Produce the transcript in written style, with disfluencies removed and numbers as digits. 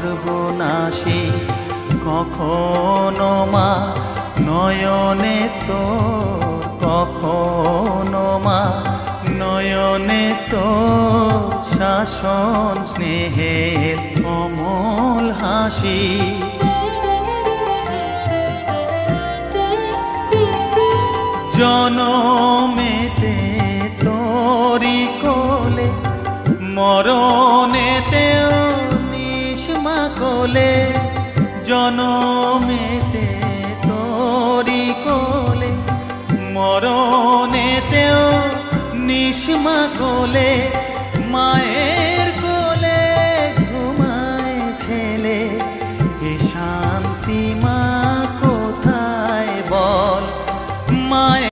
সর্বনাশী। কখনো মা নয়নে তোর, কখনো মা নয়নে তোর শাসন স্নেহের অমল হাসি। জনমেতে তোরি কোলে, মরণেতেও নিষ্মা কোলে। জনমেতে তোরি কোলে, মরণেতেও নিষ্মা কোলে। মায়ের